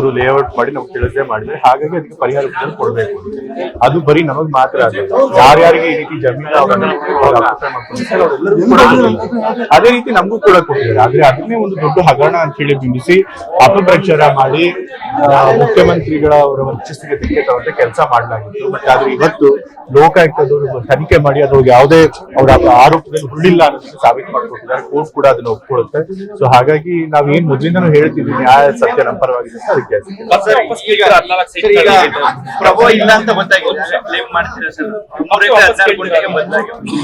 ಅವರು ಲೇಔಟ್ ಮಾಡಿ ನಮ್ಗೆ ತಿಳಿಸೇ ಮಾಡಿದ್ರೆ, ಹಾಗಾಗಿ ಅದಕ್ಕೆ ಪರಿಹಾರ ಕೊಡಬೇಕು. ಅದು ಬರೀ ನಮಗ್ ಮಾತ್ರ ಅಲ್ಲ, ಯಾರ್ಯಾರಿಗೆ ಈ ರೀತಿ ಜಮೀನು ಅದೇ ರೀತಿ ನಮಗೂ ಕೂಡ ಕೊಟ್ಟಿದ್ದಾರೆ. ಆದ್ರೆ ಅದನ್ನೇ ಒಂದು ದೊಡ್ಡ ಹಗರಣ ಅಂತ ಹೇಳಿ ಬಿಂಬಿಸಿ ಅಪಪ್ರಚಾರ ಮಾಡಿ ಮುಖ್ಯಮಂತ್ರಿಗಳ ಅವರ ವರ್ಚಸ್ಸಿಗೆ ಧಕ್ಕೆ ತಗೊಂಡ ಕೆಲಸ ಮಾಡಲಾಗಿತ್ತು. ಬಟ್ ಆದ್ರೆ ಇವತ್ತು ಲೋಕಾಯುಕ್ತದವರು ತನಿಖೆ ಮಾಡಿ ಅದ್ರೊಳಗೆ ಯಾವುದೇ ಅವರ ಆರೋಪದಲ್ಲಿ ಹುಳ್ಳಿಲ್ಲ ಅನ್ನೋದನ್ನ ಸಾಬೀತು ಮಾಡ್ಕೊಟ್ಟಿದ್ದಾರೆ. ಕೋರ್ಟ್ ಕೂಡ ಅದನ್ನ ಒಪ್ಕೊಳ್ಳುತ್ತೆ. ಸೊ ಹಾಗಾಗಿ ನಾವೇನ್ ಮೊದಲಿಂದನೂ ಹೇಳ್ತಿದ್ವಿ, ನ್ಯಾಯ ಸತ್ಯ ನಮ್ಮ ಪರವಾಗಿದೆ ಅಂತ ಅದಕ್ಕೆ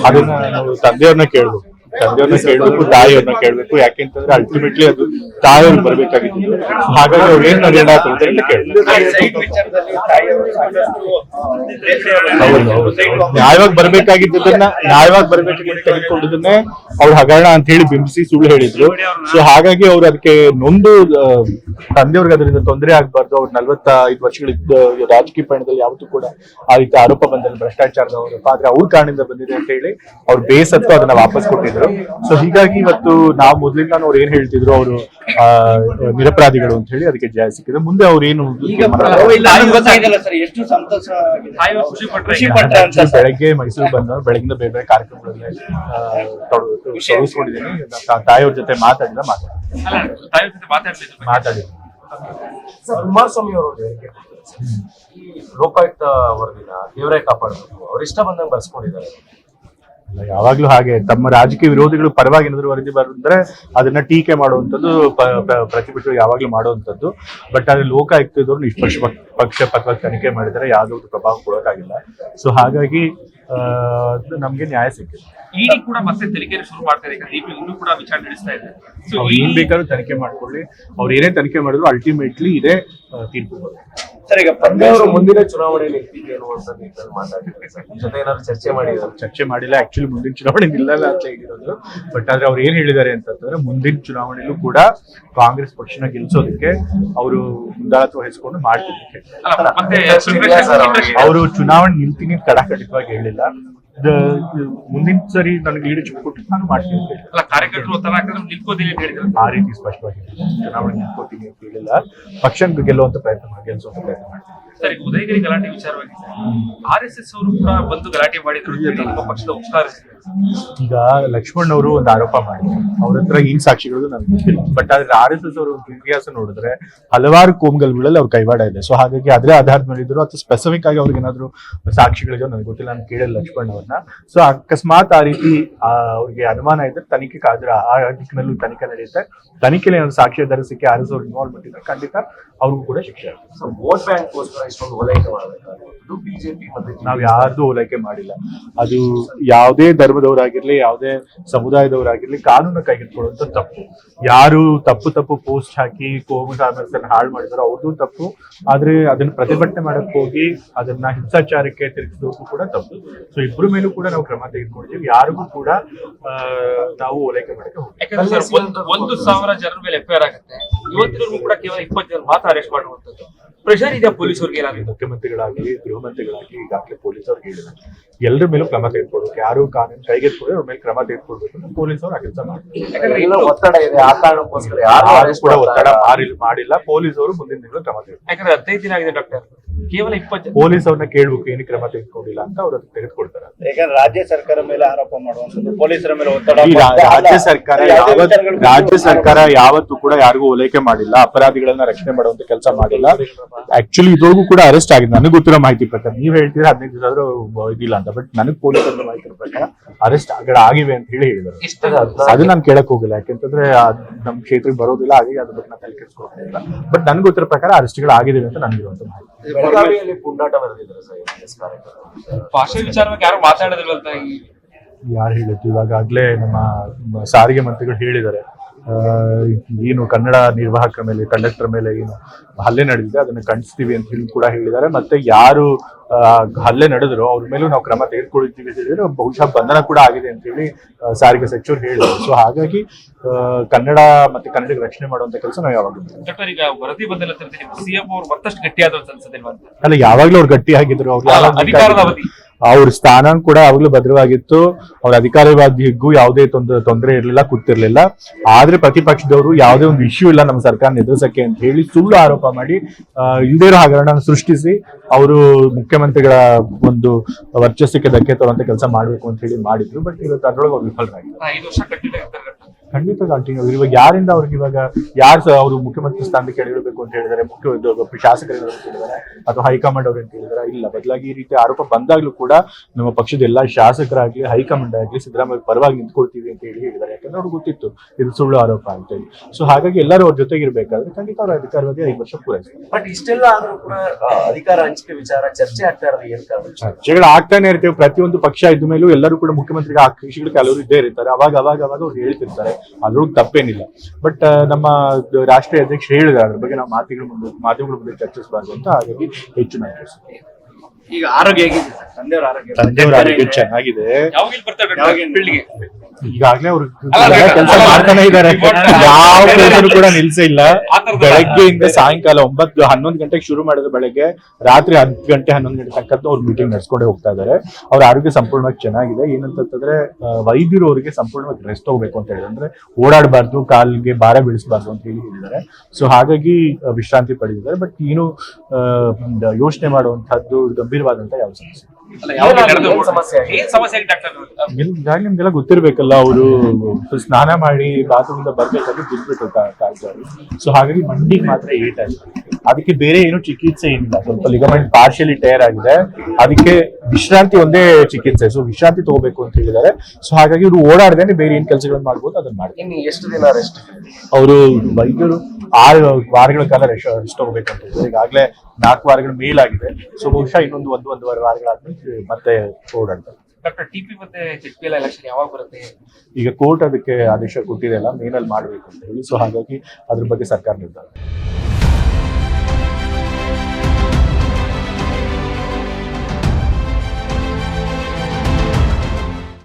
ಅದನ್ನ ನಾವು ತಂದೆಯವ್ರನ್ನ ಕೇಳ್ಬೇಕು, ತಾಯಿಯವ್ರನ್ನ ಕೇಳ್ಬೇಕು. ಯಾಕೆಂತಂದ್ರೆ ಅಲ್ಟಿಮೇಟ್ಲಿ ಅದು ತಾಯಿಯವ್ರಿಗೆ ಬರ್ಬೇಕಾಗಿತ್ತು. ಹಾಗಾಗಿ ಅವ್ರು ಏನ್ ನಡೆಯಲ್ಲ ಅಂತ ಕೇಳ್ಬೇಕು. ನ್ಯಾಯವಾಗಿ ಬರ್ಬೇಕಾಗಿದ್ದನ್ನ ತೆಗೆದುಕೊಂಡದನ್ನೇ ಅವ್ರು ಹಗರಣ ಅಂತ ಹೇಳಿ ಬಿಂಬಿಸಿ ಸುಳ್ಳು ಹೇಳಿದ್ರು. ಸೊ ಹಾಗಾಗಿ ಅವ್ರು ಅದಕ್ಕೆ ನೊಂದು ತಂದೆಯವ್ರಿಗೆ ಅದರಿಂದ ತೊಂದರೆ ಆಗ್ಬಾರ್ದು. ಅವ್ರು 45 ವರ್ಷಗಳಿದ್ದ ರಾಜಕೀಯ ಪಯಣದಲ್ಲಿ ಯಾವತ್ತೂ ಕೂಡ ಆ ರೀತಿ ಆರೋಪ ಬಂದಲ್ಲಿ ಭ್ರಷ್ಟಾಚಾರದ ಆರೋಪ, ಆದ್ರೆ ಅವ್ರ ಕಾರಣದಿಂದ ಬಂದಿದೆ ಅಂತ ಹೇಳಿ ಅವ್ರು ಬೇಸತ್ತು ಅದನ್ನ ವಾಪಸ್ ಕೊಟ್ಟಿದ್ರು. ಸೊ ಹೀಗಾಗಿ ಇವತ್ತು ನಾವು ಮೊದಲಿಂದ ಅವ್ರು ಏನ್ ಹೇಳ್ತಿದ್ರು, ಅವರು ನಿರಪರಾಧಿಗಳು ಅಂತ ಹೇಳಿ ಅದಕ್ಕೆ ಜಯ ಸಿಕ್ಕಿದೆ. ಮುಂದೆ ಅವ್ರು ಏನು ಬೆಳಗ್ಗೆ ಮೈಸೂರು ಬಂದ ಬೆಳಗಿನ ಬೇರೆ ಬೇರೆ ಕಾರ್ಯಕ್ರಮಗಳಲ್ಲಿ ತೊಡಗಿಸ್ಕೊಂಡಿದ್ದೀನಿ. ತಾಯಿಯವ್ರ ಜೊತೆ ಮಾತಾಡಿದ್ರು. ಕುಮಾರಸ್ವಾಮಿ ಅವರು ಲೋಕಾಯುಕ್ತ ವರದಿನ ದೇವರೇ ಕಾಪಾಡಬೇಕು, ಅವ್ರ ಇಷ್ಟ ಬಂದಂಗೆ ಬರ್ಸ್ಕೊಂಡಿದ್ದಾರೆ. ಯಾವಾಗ್ಲೂ ಹಾಗೆ ತಮ್ಮ ರಾಜಕೀಯ ವಿರೋಧಿಗಳು ಪರವಾಗಿ ಏನಾದ್ರು ವರದಿ ಬಂದ್ರೆ ಅದನ್ನ ಟೀಕೆ ಮಾಡುವಂಥದ್ದು ಪ್ರತಿಪಕ್ಷ ಯಾವಾಗ್ಲೂ ಮಾಡುವಂಥದ್ದು. ಬಟ್ ಆದ್ರೆ ಲೋಕಾಯುಕ್ತದವ್ರು ನಿಷ್ಪಕ್ಷಪಾತವಾಗಿ ತನಿಖೆ ಮಾಡಿದರೆ ಯಾವ್ದೋ ಪ್ರಭಾವ ಕೊಡೋಕ್ಕಾಗಿಲ್ಲ. ಸೊ ಹಾಗಾಗಿ ನಮ್ಗೆ ನ್ಯಾಯ ಸಿಕ್ಕಿದೆ. ಇಡಿ ಕೂಡ ಮತ್ತೆ ತನಿಖೆ ಶುರು ಮಾಡ್ತಾ ಇದೆ, ಇನ್ನೂ ಕೂಡ ವಿಚಾರಣೆ ನಡೆಸ್ತಾ ಇದೆ. ಅವ್ರು ಏನ್ ಬೇಕಾದ್ರೂ ತನಿಖೆ ಮಾಡ್ಕೊಳ್ಳಿ, ಅವ್ರು ಏನೇ ತನಿಖೆ ಮಾಡಿದ್ರು ಅಲ್ಟಿಮೇಟ್ಲಿ ಇದೇ ತೀರ್ಪು ಬರುತ್ತೆ. ಸರ್, ಈಗ ಪಂದ್ಯವರು ಮುಂದಿನ ಚುನಾವಣೆ ನಿಲ್ತಿದೆ ಅನ್ನುವಂಥದ್ದು ಮಾತಾಡಿದ್ರೆ ಸರ್ ಜೊತೆ ಏನಾದ್ರು ಚರ್ಚೆ ಮಾಡಿಲ್ಲ. ಆಕ್ಚುಲಿ ಮುಂದಿನ ಚುನಾವಣೆ ನಿಲ್ಲಲ್ಲ ಅಂತ ಹೇಳಿರೋದು. ಬಟ್ ಆದ್ರೆ ಅವ್ರು ಏನ್ ಹೇಳಿದ್ದಾರೆ ಅಂತಂದ್ರೆ ಮುಂದಿನ ಚುನಾವಣೆಯಲ್ಲೂ ಕೂಡ ಕಾಂಗ್ರೆಸ್ ಪಕ್ಷನ ಗೆಲ್ಸೋದಕ್ಕೆ ಅವರು ಮುಂದಾಳತ್ವ ವಹಿಸ್ಕೊಂಡು ಮಾಡ್ತಿದ್ದಕ್ಕೆ ಅವರು ಚುನಾವಣೆ ನಿಲ್ತೀನಿ ಖಡಾಖಂಡಿತವಾಗಿ ಹೇಳಿಲ್ಲ. ಮುಂದಿನ ಸರಿ ನನಗೆ ಲೀಡ್ ಕೊಟ್ಟು ನಾನು ಮಾಡ್ತೀನಿ. ಆ ರೀತಿ ಸ್ಪಷ್ಟವಾಗಿ ಚುನಾವಣೆ ನಿಂತ್ಕೋತೀನಿ ಅಂತ ಹೇಳಿಲ್ಲ. ಪಕ್ಷ ಗೆಲ್ಲುವಂತ ಗೆಲ್ಲಿಸುವಂತ ಪ್ರಯತ್ನ ಮಾಡ್ತೀನಿ. ಸರಿ, ಉದಯಗಿರಿ ಗಲಾಟೆ ವಿಚಾರವಾಗಿ RSS ಅವರು ಕೂಡ ಬಂದು ಗಲಾಟೆ ಮಾಡಿದ್ರು, ಪಕ್ಷದ ಉತ್ಸಾಹ. ಈಗ ಲಕ್ಷ್ಮಣ್ ಅವರು ಒಂದು ಆರೋಪ ಮಾಡಿದ್ರು, ಅವ್ರ ಹತ್ರ ಏನ್ ಸಾಕ್ಷಿಗಳು ನನ್ಗೆ ಗೊತ್ತಿಲ್ಲ. ಬಟ್ ಆದ್ರೆ RSS ಅವರು ಇತಿಹಾಸ ನೋಡಿದ್ರೆ ಹಲವಾರು ಕೋಮ್ಗಲ್ಗಳಲ್ಲಿ ಅವ್ರ ಕೈವಾಡ ಇದೆ. ಸೊ ಹಾಗಾಗಿ ಅದೇ ಆಧಾರದ ಮೇಲೆ ಇದ್ರು ಅಥವಾ ಸ್ಪೆಸಿಫಿಕ್ ಆಗಿ ಅವ್ರಿಗೆ ಏನಾದ್ರು ಸಾಕ್ಷಿಗಳಿದೆ ನನಗೆ ಗೊತ್ತಿಲ್ಲ, ನಾನು ಕೇಳಿಲ್ಲ ಲಕ್ಷ್ಮಣ್ ಅವ್ರನ್ನ. ಸೊ ಅಕಸ್ಮಾತ್ ಆ ರೀತಿ ಅವ್ರಿಗೆ ಅನುಮಾನ ಇದ್ರೆ ತನಿಖೆ ಆದ್ರೆ ಆ ದಿಕ್ಕಿನಲ್ಲೂ ತನಿಖೆ ನಡೆಯುತ್ತೆ. ತನಿಖೆಯಲ್ಲಿ ಏನಾದ್ರು ಸಾಕ್ಷಿ ಧರಿಸಕ್ಕೆ RSS ಅವ್ರು ಇನ್ವಾಲ್ವ್ಮೆಂಟ್ ಇದ್ರೆ ಖಂಡಿತ ಅವ್ರಿಗೂ ಕೂಡ ಶಿಕ್ಷೆ ಆಗುತ್ತೆ. ವೋಟ್ ಬ್ಯಾಂಕ್ಗೋಸ್ಕರ ಇಷ್ಟೊಂದು ಓಲೈಕೆ ಮಾಡಬೇಕಾಗಿತ್ತು ಬಿಜೆಪಿ ಮತ್ತೆ ನಾವ್ ಯಾರ್ದು ಓಲೈಕೆ ಮಾಡಿಲ್ಲ. ಅದು ಯಾವುದೇ ಧರ್ಮದವರಾಗಿರ್ಲಿ, ಯಾವುದೇ ಸಮುದಾಯದವರಾಗಿರ್ಲಿ, ಕಾನೂನು ಕೈಗೆತ್ತಿಕೊಳ್ಳುವಂತ ತಪ್ಪು. ಯಾರು ತಪ್ಪು ಪೋಸ್ಟ್ ಹಾಕಿ ಕೋಮು ಸಾಮರಸ್ಯನ ಹಾಳು ಮಾಡಿದಾರೋ ಅವ್ರದ್ದು ತಪ್ಪು. ಆದ್ರೆ ಅದನ್ನ ಪ್ರತಿಭಟನೆ ಮಾಡಕ್ ಹೋಗಿ ಅದನ್ನ ಹಿಂಸಾಚಾರಕ್ಕೆ ತಿರುಗಿಸೋದು ಕೂಡ ತಪ್ಪು. ಸೊ ಇಬ್ರು ಮೇಲೂ ಕೂಡ ನಾವು ಕ್ರಮ ತೆಗೆದುಕೊಂಡಿದ್ದೀವಿ. ಯಾರಿಗೂ ಕೂಡ ನಾವು ಓಲೈಕೆ ಮಾಡಕ್ಕೆ ಹೋಗಿ 1,000 ಜನರ ಮೇಲೆ FIR ಆಗುತ್ತೆ. ಇವತ್ತಿನವರೆಗೂ ಕೂಡ ಕೇವಲ 20 ಜನ ಮಾತ್ರ ಅರೆಸ್ಟ್ ಮಾಡುವಂತದ್ದು. ಪ್ರೆಷರ್ ಇದೆ ಪೊಲೀಸರಿಗೆ. ಏನಾದ್ರು ಮುಖ್ಯಮಂತ್ರಿಗಳಾಗಲಿ ಗೃಹ ಮಂತ್ರಿಗಳಾಗಲಿ ಈಗಾಗಲೇ ಪೊಲೀಸ್ ಅವ್ರಿಗೆ ಹೇಳಿದ್ದಾರೆ, ಎಲ್ಲರ ಮೇಲೂ ಕ್ರಮ ತೆಗೆದುಕೊಳ್ಬೇಕು. ಯಾರು ಕಾನೂನು ಕೈಗೆತ್ತಿಕೊಳ್ಳಿ ಅವ್ರ ಮೇಲೆ ಕ್ರಮ ತೆಗೆದುಕೊಳ್ಬೇಕು. ಪೊಲೀಸ್ ಅವರು ಆ ಕೆಲಸ ಮಾಡ್ತಾರೆ. ಒತ್ತಡ ಇದೆ, ಆ ಕಾರಣಕ್ಕೋಸ್ಕರ ಯಾರು ಕೂಡ ಒತ್ತಡ ಮಾಡಿಲ್ಲ. ಪೊಲೀಸ್ ಅವರು ಮುಂದಿನ ತಿಂಗಳು ಕ್ರಮ ತೆಗೆದುಕೊಳ್ಳಿ. ಯಾಕಂದ್ರೆ 15 ದಿನ ಆಗಿದೆ ಡಾಕ್ಟರ್, ಕೇವಲ 20 ಪೊಲೀಸ್ ಅವ್ರನ್ನ ಕೇಳ್ಬೇಕು ಏನು ಕ್ರಮ ತೆಗೆದುಕೊಂಡಿಲ್ಲ ಅಂತ ಅವ್ರು ತೆಗೆದುಕೊಳ್ತಾರೆ. ಯಾಕಂದ್ರೆ ರಾಜ್ಯ ಸರ್ಕಾರ ಮೇಲೆ ಆರೋಪ ಮಾಡುವಂಥದ್ದು, ಪೊಲೀಸರ ಮೇಲೆ ಒತ್ತಡ. ರಾಜ್ಯ ಸರ್ಕಾರ ಯಾವತ್ತೂ ಕೂಡ ಯಾರಿಗೂ ಓಲೈಕೆ ಮಾಡಿಲ್ಲ, ಅಪರಾಧಿಗಳನ್ನ ರಕ್ಷಣೆ ಮಾಡುವಂತ ಕೆಲಸ ಮಾಡಿಲ್ಲ. ಆಕ್ಚುಲಿ ಇದ್ರೊಳಗೂ ಕೂಡ ಅರೆಸ್ಟ್ ಆಗಿದೆ ನನಗೆ ಗೊತ್ತಿರೋ ಮಾಹಿತಿ ಪ್ರಕಾರ. ನೀವ್ ಹೇಳ್ತೀರಾ 15 ದಿವಸ ಆದ್ರೂ ಇದಿಲ್ಲ ಅಂತ, ಬಟ್ ನನಗ್ ಪೊಲೀಸರ ಮಾಹಿತಿ ಪ್ರಕಾರ ಅರೆಸ್ಟ್ ಆಗಿವೆ ಅಂತ ಹೇಳಿ ಹೇಳಿದ್ರು. ಅದು ನಾನು ಕೇಳಕ್ ಹೋಗಿಲ್ಲ, ಯಾಕೆಂತಂದ್ರೆ ನಮ್ ಕ್ಷೇತ್ರಕ್ಕೆ ಬರೋದಿಲ್ಲ, ಹಾಗಾಗಿ ಅದ್ರ ಬಗ್ಗೆ ನಾನು ತಲೆ ಕೆಡಿಸ್ಕೊಳ್ಳೋದಿಲ್ಲ. ಬಟ್ ನನ್ಗೆ ಗೊತ್ತಿರೋ ಪ್ರಕಾರ ಅರೆಸ್ಟ್ಗಳು ಆಗಿವೆ ಅಂತ ನನ್ಗಿರುವಂತ ಮಾಹಿತಿ. ಬೆಳಗಾವಿಯಲ್ಲಿ ಪುಂಡಾಟ ಬರೆದಿದ್ದಾರೆ ಸರ್, ಭಾಷೆ ವಿಚಾರವಾಗಿ ಯಾರು ಮಾತಾಡೋದಿಲ್ವಂತ ಯಾರು ಹೇಳಿದ್ದು? ಇವಾಗಲೇ ನಮ್ಮ ಸಾರಿಗೆ ಮಂತ್ರಿಗಳು ಹೇಳಿದ್ದಾರೆ, ಏನು ಕನ್ನಡ ನಿರ್ವಾಹಕರ ಮೇಲೆ, ಕಂಡಕ್ಟರ್ ಮೇಲೆ ಏನು ಹಲ್ಲೆ ನಡೆದಿದೆ ಅದನ್ನ ಖಂಡಿಸ್ತೀವಿ ಅಂತ ಹೇಳಿ ಕೂಡ ಹೇಳಿದ್ದಾರೆ. ಮತ್ತೆ ಯಾರು ಹಲ್ಲೆ ನಡೆದ್ರು ಅವ್ರ ಮೇಲೂ ನಾವು ಕ್ರಮ ತೆಗೆದುಕೊಳ್ತೀವಿ ಅಂತ ಹೇಳಿದ್ರೆ ಬಹುಶಃ ಬಂಧನ ಕೂಡ ಆಗಿದೆ ಅಂತ ಹೇಳಿ ಸಾರಿಗೆ ಸಚಿವರು ಹೇಳಿದ್ರು. ಸೊ ಹಾಗಾಗಿ ಕನ್ನಡ ಮತ್ತೆ ಕನ್ನಡಿಗ ರಕ್ಷಣೆ ಮಾಡುವಂತ ಕೆಲಸ ನಾವು ಯಾವಾಗಲೂ ವರದಿ ಬಂದಿಲ್ಲ. ಸಿಎಂ ಅವರು ಮತ್ತಷ್ಟು ಗಟ್ಟಿಯಾದ ಅಲ್ಲ, ಯಾವಾಗ್ಲೂ ಅವ್ರು ಗಟ್ಟಿ ಆಗಿದ್ರು. ಅವ್ರು ಅವ್ರ ಸ್ಥಾನ ಕೂಡ ಯಾವಾಗ್ಲೂ ಭದ್ರವಾಗಿತ್ತು. ಅವ್ರ ಅಧಿಕಾರವಾದಿಗೂ ಯಾವುದೇ ತೊಂದರೆ ಇರಲಿಲ್ಲ, ಕೂತಿರ್ಲಿಲ್ಲ. ಆದ್ರೆ ಪ್ರತಿಪಕ್ಷದವರು ಯಾವುದೇ ಒಂದು ಇಶ್ಯೂ ಇಲ್ಲ ನಮ್ಮ ಸರ್ಕಾರ ಎದುರಿಸಕ್ಕೆ ಅಂತ ಹೇಳಿ ಸುಳ್ಳು ಆರೋಪ ಮಾಡಿ ಇಲ್ದೇ ಇರೋ ಹಗರಣ ಸೃಷ್ಟಿಸಿ ಅವರು ಮುಖ್ಯಮಂತ್ರಿಗಳ ಒಂದು ವರ್ಚಸ್ಸಿಗೆ ಧಕ್ಕೆ ತರುವಂತ ಕೆಲಸ ಮಾಡ್ಬೇಕು ಅಂತ ಹೇಳಿ ಮಾಡಿದ್ರು. ಬಟ್ ಇವತ್ತು ಅದ್ರೊಳಗೆ ಅವ್ರು ವಿಫಲರಾಗಿದ್ದಾರೆ. 5 ವರ್ಷ ಕಂಟಿನ್ಯೂ ಖಂಡಿತ ಕಂಟಿನ್ಯೂ. ಇವಾಗ ಯಾರಿಂದ ಅವ್ರಿಗೆ ಇವಾಗ ಯಾರು ಅವರು ಮುಖ್ಯಮಂತ್ರಿ ಸ್ಥಾನಕ್ಕೆ ಎಳೆಯಬೇಕು ಅಂತ ಹೇಳಿದರೆ ಶಾಸಕರು ಹೇಳಿದ್ದಾರೆ ಅಥವಾ ಹೈಕಮಾಂಡ್ ಅವ್ರು ಅಂತ ಹೇಳಿದಾರೆ? ಇಲ್ಲ. ಬದಲಾಗಿ ಈ ರೀತಿ ಆರೋಪ ಬಂದಾಗ್ಲೂ ಕೂಡ ನಮ್ಮ ಪಕ್ಷದ ಎಲ್ಲಾ ಶಾಸಕರಾಗ್ಲಿ ಹೈಕಮಾಂಡ್ ಆಗಲಿ ಸಿದ್ದರಾಮಯ್ಯ ಪರವಾಗಿ ನಿಂತ್ಕೊಳ್ತೀವಿ ಅಂತ ಹೇಳಿದ್ದಾರೆ. ಯಾಕಂದ್ರೆ ಅವ್ರಿಗೆ ಗೊತ್ತಿತ್ತು ಇದು ಸುಳ್ಳು ಆರೋಪ ಅಂತ ಹೇಳಿ. ಸೊ ಹಾಗಾಗಿ ಎಲ್ಲರೂ ಅವ್ರ ಜೊತೆಗಿರ್ಬೇಕಾದ್ರೆ ಖಂಡಿತ ಅವ್ರ ಅಧಿಕಾರವಾಗಿ 5 ವರ್ಷ ಪೂರೈಸ್ತಾರೆ. ಬಟ್ ಇಷ್ಟೆಲ್ಲ ಆದ್ರೂ ಕೂಡ ಅಧಿಕಾರ ಹಂಚಿಕೆ ವಿಚಾರ ಚರ್ಚೆ ಆಗ್ತಾ ಇರೋದು ಏನ್ ಕಾರಣ? ಚರ್ಚೆಗಳು ಆಗ್ತಾನೆ ಇರ್ತೇವೆ. ಪ್ರತಿಯೊಂದು ಪಕ್ಷ ಇದ್ದ ಮೇಲೂ ಎಲ್ಲರೂ ಕೂಡ ಮುಖ್ಯಮಂತ್ರಿಗೆ ಆಕಾಂಕ್ಷಿಗಳು ಕೆಲವರು ಇದ್ದೇ ಇರ್ತಾರೆ. ಅವಾಗ ಅವ್ರು ಹೇಳ್ತಿರ್ತಾರೆ, ಅದ್ರೊಳಗೆ ತಪ್ಪೇನಿಲ್ಲ. ಬಟ್ ನಮ್ಮ ರಾಷ್ಟ್ರೀಯ ಅಧ್ಯಕ್ಷರು ಹೇಳಿದ್ದಾರೆ ಅದ್ರ ಬಗ್ಗೆ ನಾವು ಮಾಧ್ಯಮಗಳ ಮುಂದೆ ಚರ್ಚಿಸಬಾರ್ದು ಅಂತ. ಹಾಗಾಗಿ ಹೆಚ್ಚು ನಾವು ಈಗ ಆರೋಗ್ಯ ಹೇಗಿದೆ ಸರ್? ತಂದೆಯವರ ಆರೋಗ್ಯ ಚೆನ್ನಾಗಿದೆ. ಯಾವಾಗ ಇಲ್ಲಿ ಬರ್ತಾರೆ ಫೀಲ್ಡ್ಗೆ? ಈಗಾಗಲೇ ಅವ್ರು ಕೆಲಸ ಮಾಡ್ತಾನೆ ಇದ್ದಾರೆ. ಯಾವ ಕೆಲಸನೂ ಕೂಡ ನಿಲ್ಸೇ ಇಲ್ಲ. ಬೆಳಗ್ಗೆಯಿಂದ ಸಾಯಂಕಾಲ 9-11 ಗಂಟೆಗೆ ಶುರು ಮಾಡಿದ್ರೆ ಬೆಳಗ್ಗೆ ರಾತ್ರಿ 10 ಗಂಟೆ 11 ಗಂಟೆ ತನಕ ಅವ್ರು ಮೀಟಿಂಗ್ ನಡ್ಸ್ಕೊಂಡೇ ಹೋಗ್ತಾ ಇದ್ದಾರೆ. ಅವ್ರ ಆರೋಗ್ಯ ಸಂಪೂರ್ಣವಾಗಿ ಚೆನ್ನಾಗಿದೆ. ಏನಂತಂದ್ರೆ ವೈದ್ಯರು ಅವರಿಗೆ ಸಂಪೂರ್ಣವಾಗಿ ರೆಸ್ಟ್ ಹೋಗ್ಬೇಕು ಅಂತ ಹೇಳಿದ್ರೆ, ಅಂದ್ರೆ ಓಡಾಡಬಾರ್ದು, ಕಾಲಿಗೆ ಭಾರ ಬೀಳಿಸಬಾರ್ದು ಅಂತ ಹೇಳಿದ್ದಾರೆ. ಸೊ ಹಾಗಾಗಿ ವಿಶ್ರಾಂತಿ ಪಡೆದಿದ್ದಾರೆ. ಬಟ್ ಏನು ಯೋಚನೆ ಮಾಡುವಂತಹದ್ದು ಗಂಭೀರವಾದಂತ ಯಾವ ಸಮಸ್ಯೆ ಸಮಸ್ಯೆ ಡಾಕ್ಟರ್? ನಿಮ್ಗೆಲ್ಲ ಗೊತ್ತಿರ್ಬೇಕಲ್ಲ, ಅವರು ಸ್ನಾನ ಮಾಡಿ ಬಾತ್ರೂಮ್ ಇಂದ ಬರ್ಬೇಕಾದ್ರೆ ಬಿದ್ಬಿಟ್ಟು ಕಾಲ್ಜಾರಿ. ಸೊ ಹಾಗಾಗಿ ಮಂಡಿಗೆ ಮಾತ್ರ ಏಟಾಗಿದೆ. ಅದಕ್ಕೆ ಬೇರೆ ಏನು ಚಿಕಿತ್ಸೆ ಏನಿಲ್ಲ. ಸ್ವಲ್ಪ ಲಿಗಮೆಂಟ್ ಪಾರ್ಷಿಯಲಿ ಟೇರ್ ಆಗಿದೆ. ಅದಕ್ಕೆ ವಿಶ್ರಾಂತಿ ಒಂದೇ ಚಿಕಿತ್ಸೆ. ಸೊ ವಿಶ್ರಾಂತಿ ತಗೋಬೇಕು ಅಂತ ಹೇಳಿದ್ದಾರೆ. ಸೊ ಹಾಗಾಗಿ ಇವರು ಓಡಾಡದೇನೆ ಬೇರೆ ಏನ್ ಕೆಲಸಗಳನ್ನ ಮಾಡ್ಬೋದು ಅದನ್ನ ಮಾಡ್ತಾರೆ. ಇನ್ನು ಎಷ್ಟು ದಿನ ರೆಸ್ಟ್? ಅವರು ವೈದ್ಯರು 6 ವಾರಗಳ ಕಾಲ ರೆಸ್ಟ್ ಹೋಗ್ಬೇಕು ಅಂತ ಹೇಳಿದ್ದಾರೆ. ಈಗಾಗಲೇ 4 ವಾರಗಳ ಮೇಲಾಗಿದೆ. ಸೊ ಬಹುಶಃ ಇನ್ನೊಂದು 1-1.5 ವಾರಗಳಾದ್ಮೇಲೆ ಮತ್ತೆ ಓಡಾಡ್ತಾರೆ. ಡಾಕ್ಟರ್ ಟಿಪಿ ಮತ್ತೆ ZPL ಎಲೆಕ್ಷನ್ ಯಾವಾಗ ಬರುತ್ತೆ? ಈಗ ಕೋರ್ಟ್ ಅದಕ್ಕೆ ಆದೇಶ ಕೊಟ್ಟಿದೆಯಲ್ಲ, ಮೇನಲ್ಲಿ ಮಾಡ್ಬೇಕು ಅಂತ ಹೇಳಿ. ಸೊ ಹಾಗಾಗಿ ಅದ್ರ ಬಗ್ಗೆ ಸರ್ಕಾರ ನಿರ್ಧಾರ.